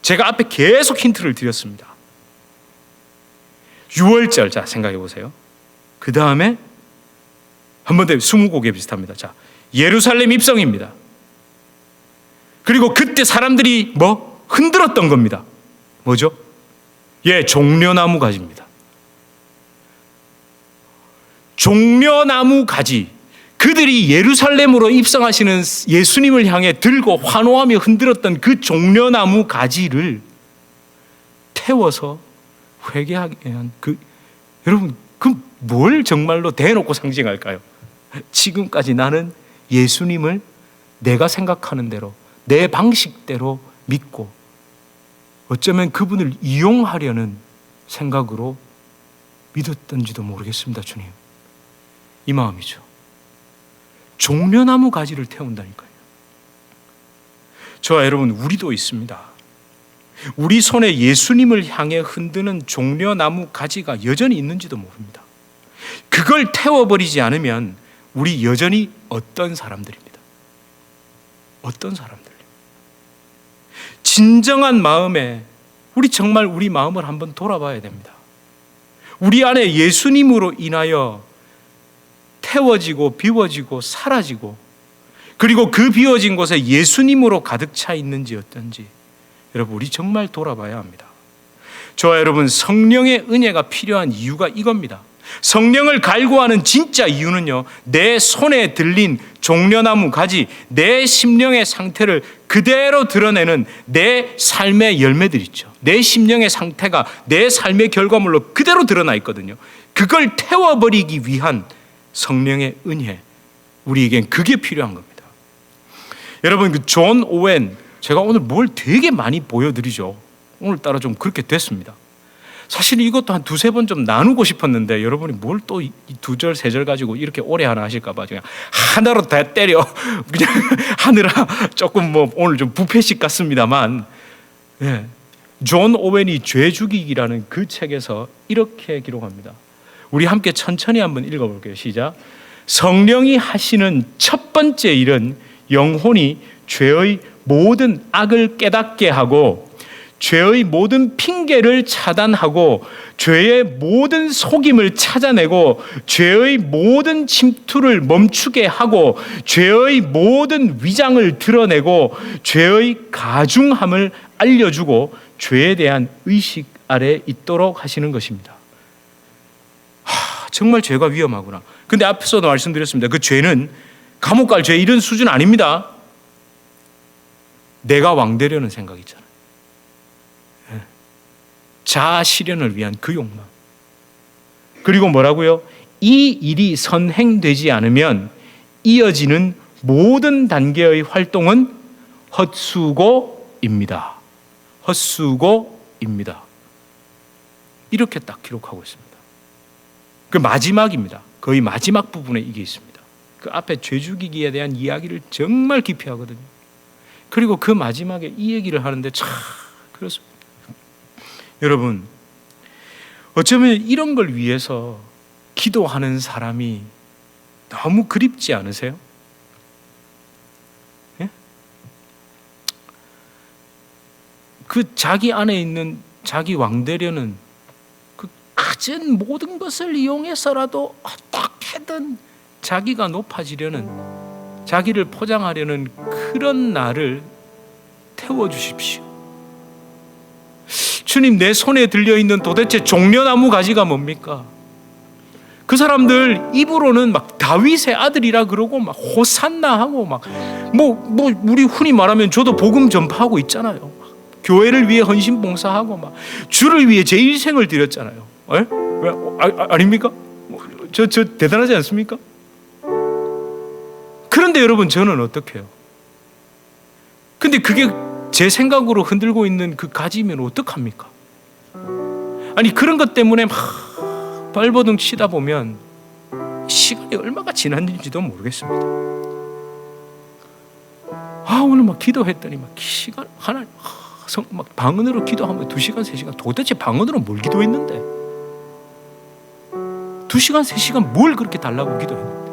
제가 앞에 계속 힌트를 드렸습니다. 유월절, 자, 생각해 보세요. 그 다음에 한 번 더 20곡에 비슷합니다. 자, 예루살렘 입성입니다. 그리고 그때 사람들이 흔들었던 겁니다. 뭐죠? 예, 종려나무 가지입니다. 종려나무 가지. 그들이 예루살렘으로 입성하시는 예수님을 향해 들고 환호하며 흔들었던 그 종려나무 가지를 태워서 회개하게 한 여러분, 뭘 정말로 대놓고 상징할까요? 지금까지 나는 예수님을 내가 생각하는 대로, 내 방식대로 믿고 어쩌면 그분을 이용하려는 생각으로 믿었던지도 모르겠습니다. 주님, 이 마음이죠. 종려나무 가지를 태운다니까요. 저와 여러분, 우리도 있습니다. 우리 손에 예수님을 향해 흔드는 종려나무 가지가 여전히 있는지도 모릅니다. 그걸 태워버리지 않으면 우리 여전히 어떤 사람들입니다. 어떤 사람들. 진정한 마음에 우리 정말 우리 마음을 한번 돌아봐야 됩니다. 우리 안에 예수님으로 인하여 태워지고 비워지고 사라지고, 그리고 그 비워진 곳에 예수님으로 가득 차 있는지 어떤지 여러분, 우리 정말 돌아봐야 합니다. 저와 여러분, 성령의 은혜가 필요한 이유가 이겁니다. 성령을 갈구하는 진짜 이유는요, 내 손에 들린 종려나무 가지, 내 심령의 상태를 그대로 드러내는 내 삶의 열매들 있죠. 내 심령의 상태가 내 삶의 결과물로 그대로 드러나 있거든요. 그걸 태워버리기 위한 성령의 은혜, 우리에겐 그게 필요한 겁니다. 여러분, 그 존 오웬, 제가 오늘 뭘 되게 많이 보여드리죠. 오늘따라 좀 그렇게 됐습니다. 사실 이것도 한 두세 번 좀 나누고 싶었는데 여러분이 뭘 또 두 절, 세 절 가지고 이렇게 오래 하나 하실까 봐 그냥 하나로 다 때려 그냥 하느라 조금 오늘 좀 부패식 같습니다만, 존 오웬이 죄 죽이기라는 그 책에서 이렇게 기록합니다. 우리 함께 천천히 한번 읽어볼게요. 시작. 성령이 하시는 첫 번째 일은 영혼이 죄의 모든 악을 깨닫게 하고, 죄의 모든 핑계를 차단하고, 죄의 모든 속임을 찾아내고, 죄의 모든 침투를 멈추게 하고, 죄의 모든 위장을 드러내고, 죄의 가중함을 알려주고, 죄에 대한 의식 아래 있도록 하시는 것입니다. 정말 죄가 위험하구나. 근데 앞서도 말씀드렸습니다. 그 죄는 감옥 갈 죄 이런 수준 아닙니다. 내가 왕되려는 생각 있잖아요. 자아 실현을 위한 그 욕망. 그리고 뭐라고요? 이 일이 선행되지 않으면 이어지는 모든 단계의 활동은 헛수고입니다. 헛수고입니다. 이렇게 딱 기록하고 있습니다. 그 마지막입니다. 거의 마지막 부분에 이게 있습니다. 그 앞에 죄 죽이기에 대한 이야기를 정말 깊이 하거든요. 그리고 그 마지막에 이 얘기를 하는데 참 그렇습니다. 여러분, 어쩌면 이런 걸 위해서 기도하는 사람이 너무 그립지 않으세요? 예? 그 자기 안에 있는 자기 왕되려는 그 가진 모든 것을 이용해서라도 어떻게든 자기가 높아지려는, 자기를 포장하려는 그런 나를 태워주십시오. 주님, 내 손에 들려있는 도대체 종려나무 가지가 뭡니까? 그 사람들 입으로는 막 다윗의 아들이라 그러고 막 호산나 하고 막 우리 흔히 말하면 저도 복음 전파하고 있잖아요. 교회를 위해 헌신 봉사하고 막 주를 위해 제 일생을 드렸잖아요. 아닙니까? 저 대단하지 않습니까? 그런데 여러분, 저는 어떻게 해요? 근데 그게 제 생각으로 흔들고 있는 그 가지면 어떡합니까? 아니, 그런 것 때문에 막 발버둥 치다 보면 시간이 얼마가 지났는지도 모르겠습니다. 오늘 막 기도했더니 막 시간 하나 막 방언으로 기도하면 2시간, 3시간, 도대체 방언으로 뭘 기도했는데? 2시간, 3시간 뭘 그렇게 달라고 기도했는데?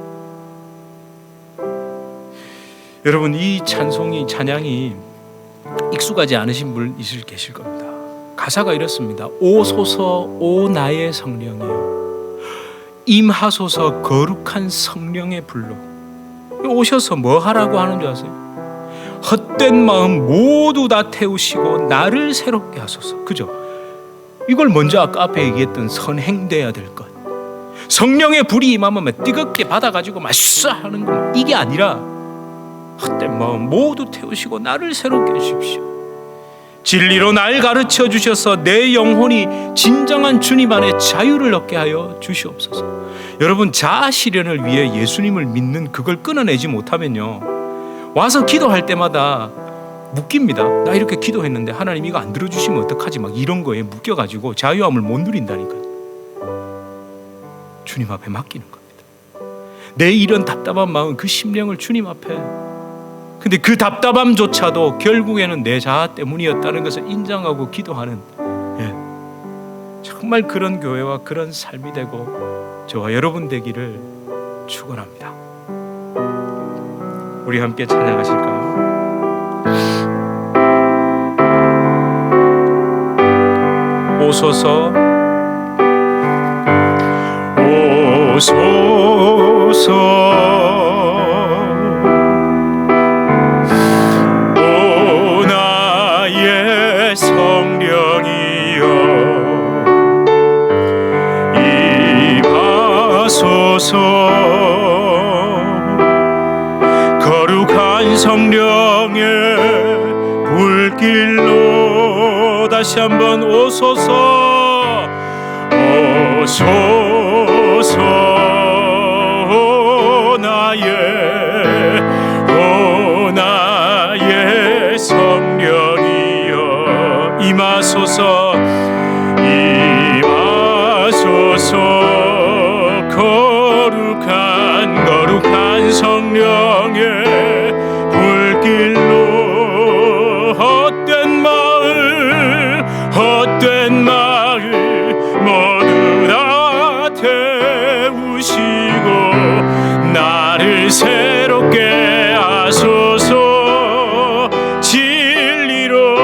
여러분, 이 찬양이 익숙하지 않으신 분 계실 겁니다. 가사가 이렇습니다. 오소서 오 나의 성령이여, 임하소서 거룩한 성령의 불로. 오셔서 뭐 하라고 하는 줄 아세요? 헛된 마음 모두 다 태우시고 나를 새롭게 하소서. 그죠? 이걸 먼저 아까 앞에 얘기했던 선행돼야 될 것, 성령의 불이 임하면 뜨겁게 받아가지고 막 하는 거, 이게 아니라 헛된 마음 모두 태우시고 나를 새롭게 해주십시오. 진리로 날 가르쳐 주셔서 내 영혼이 진정한 주님 안에 자유를 얻게 하여 주시옵소서. 여러분, 자아 실현을 위해 예수님을 믿는 그걸 끊어내지 못하면요, 와서 기도할 때마다 묶입니다. 나 이렇게 기도했는데 하나님 이거 안 들어주시면 어떡하지? 막 이런 거에 묶여가지고 자유함을 못 누린다니까요. 주님 앞에 맡기는 겁니다. 내 이런 답답한 마음, 그 심령을 주님 앞에, 근데 그 답답함조차도 결국에는 내 자아 때문이었다는 것을 인정하고 기도하는, 정말 그런 교회와 그런 삶이 되고 저와 여러분 되기를 축원합니다. 우리 함께 찬양하실까요? 오소서 오소서 오 나의 성령이여 임하소서 거룩한 성령의 불길로 다시 한번 오소서 오소서 오 나의 성령이여 임하소서 거룩한 성령의 불길로 헛된 마을 모두 다 태우시고 나를 새롭게 하소서 진리로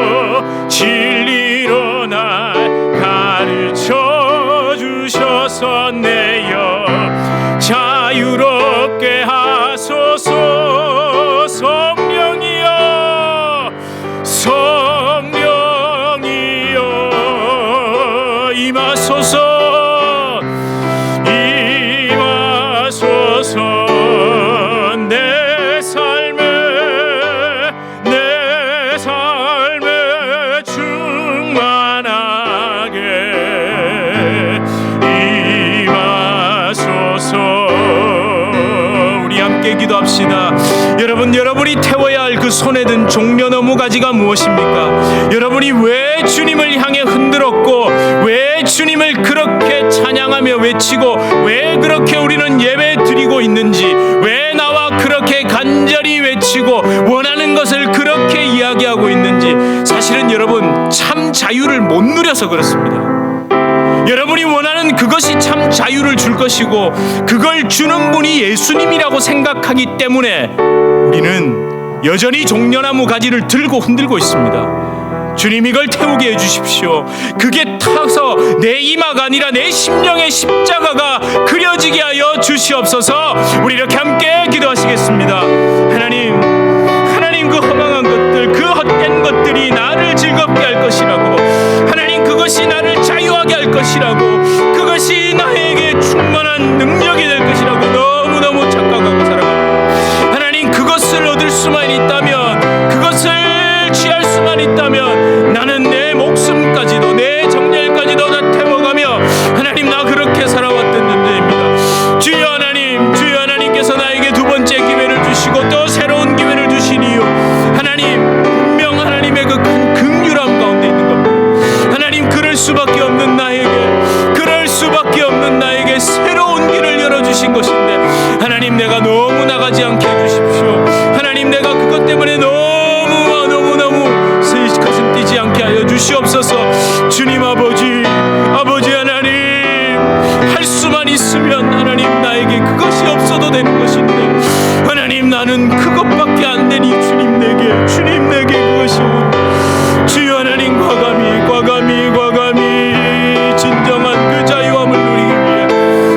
날 가르쳐 주셔서 내 영 자유롭게 하소서 성령이여 임하소서 내 삶에 충만하게 임하소서. 우리 함께 기도합시다. 여러분이 태워야 할 그 손에 든 종려나무 가지가 무엇입니까? 여러분이 왜 주님을 향해 흔들었고, 왜 주님을 그렇게 찬양하며 외치고, 왜 그렇게 우리는 예배 드리고 있는지, 왜 나와 그렇게 간절히 외치고 원하는 것을 그렇게 이야기하고 있는지, 사실은 여러분 참 자유를 못 누려서 그렇습니다. 여러분이 원하는 그것이 참 자유를 줄 것이고 그걸 주는 분이 예수님이라고 생각하기 때문에 우리는 여전히 종려나무 가지를 들고 흔들고 있습니다. 주님 이걸 태우게 해주십시오. 그게 타서 내 이마가 아니라 내 심령의 십자가가 그려지게 하여 주시옵소서. 우리 이렇게 함께 기도하시겠습니다. 하나님 그 허망한 것들, 그 헛된 것들이 나를 즐겁게 할 것이라고, 하나님 그것이 나를 자유하게 할 것이라고, 그것이 나에게 충만한 능력이 될 것이라고 너무너무 착각하고 살아갑니다. 하나님 그것을 얻을 수만 있다면, 그것을 취할 수만 있다면 나는 내 목숨까지도 내 정열까지도 다 태워가며 하나님 나 그렇게 살아왔던 존재입니다. 주여 하나님께서 나에게 두 번째 기회를 주시고 또 새로운 기회를 주신 이유, 하나님 분명 하나님의 그 큰 긍휼함 가운데 있는 겁니다. 하나님 그럴 수밖에 없는 나에게 새로운 길을 열어주신 것인데, 하나님 내가 너무 나가지 않게 해주십시오. 하나님 내가 그것 때문에 너무 가슴 뛰지 않게 하여 주시옵소서. 주님 아버지 하나님 할 수만 있으면 하나님 나에게 그것이 없어도 되는 것인데, 하나님 나는 그것밖에 안 되니 주님 내게 그것이 주여 하나님 과감히 진정한 그 자유함을 누리기 위해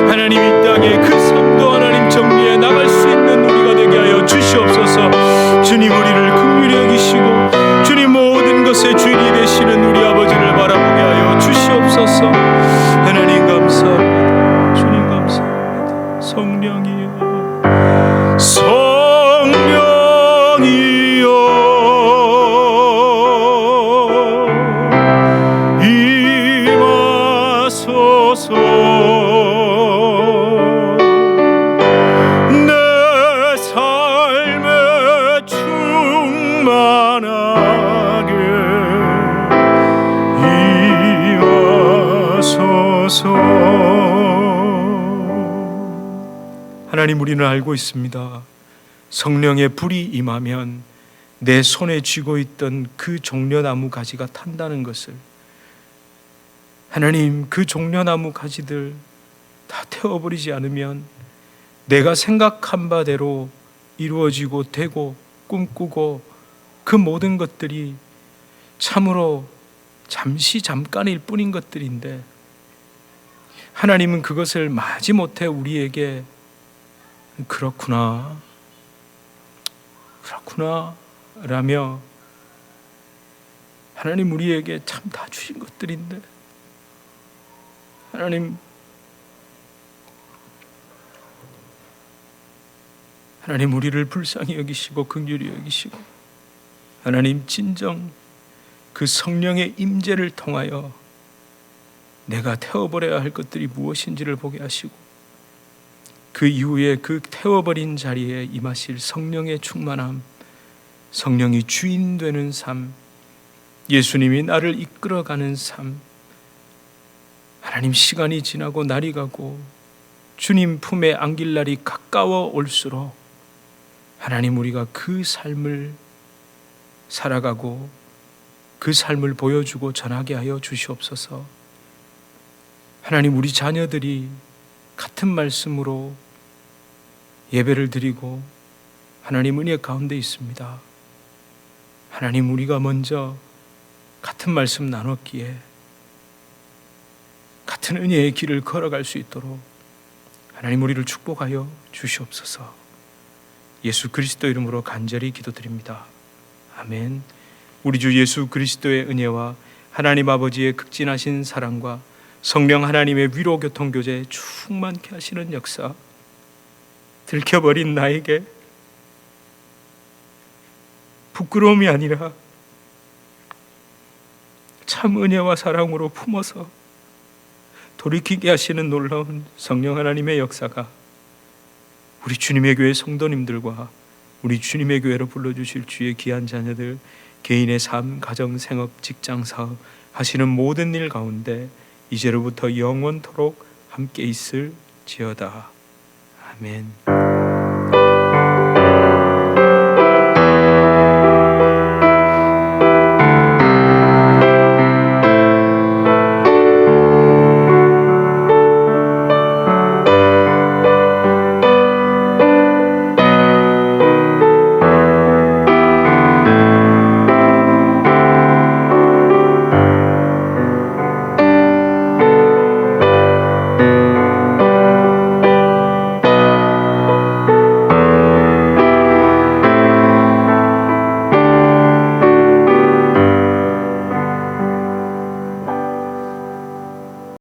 하나님 이 땅에 그 삶도 하나님 정리해 나갈 수 있는 우리가 되게 하여 주시옵소서. 주님 우리를 긍휼히 여기시고 주님 모든 것의 주인이 되시는 우리 아버지를 바라보게 하여 주시옵소서. 하나님 감사합니다. 주님 감사합니다. 성령이여 임하소서. 내 삶에 충만하게 임하소서. 하나님 하나님, 우리는 알고 있습니다. 성령의 불이 임하면 내 손에 쥐고 있던 그 종려나무 가지가 탄다는 것을. 하나님, 그 종려나무 가지들 다 태워버리지 않으면 내가 생각한 바대로 이루어지고 되고 꿈꾸고 그 모든 것들이 참으로 잠깐일 뿐인 것들인데, 하나님은 그것을 마지못해 우리에게 그렇구나 라며 하나님 우리에게 참 다 주신 것들인데, 하나님 우리를 불쌍히 여기시고 긍휼히 여기시고, 하나님 진정 그 성령의 임재를 통하여 내가 태워버려야 할 것들이 무엇인지를 보게 하시고, 그 이후에 그 태워버린 자리에 임하실 성령의 충만함, 성령이 주인 되는 삶, 예수님이 나를 이끌어가는 삶, 하나님 시간이 지나고 날이 가고 주님 품에 안길 날이 가까워 올수록 하나님 우리가 그 삶을 살아가고 그 삶을 보여주고 전하게 하여 주시옵소서. 하나님, 우리 자녀들이 같은 말씀으로 예배를 드리고 하나님 은혜 가운데 있습니다. 하나님, 우리가 먼저 같은 말씀 나눴기에 같은 은혜의 길을 걸어갈 수 있도록 하나님 우리를 축복하여 주시옵소서. 예수 그리스도 이름으로 간절히 기도드립니다. 아멘. 우리 주 예수 그리스도의 은혜와 하나님 아버지의 극진하신 사랑과 성령 하나님의 위로 교통 교제 충만케 하시는 역사, 들켜버린 나에게 부끄러움이 아니라 참 은혜와 사랑으로 품어서 돌이키게 하시는 놀라운 성령 하나님의 역사가 우리 주님의 교회 성도님들과 우리 주님의 교회로 불러주실 주의 귀한 자녀들, 개인의 삶, 가정, 생업, 직장, 사업 하시는 모든 일 가운데 이제로부터 영원토록 함께 있을지어다. 아멘.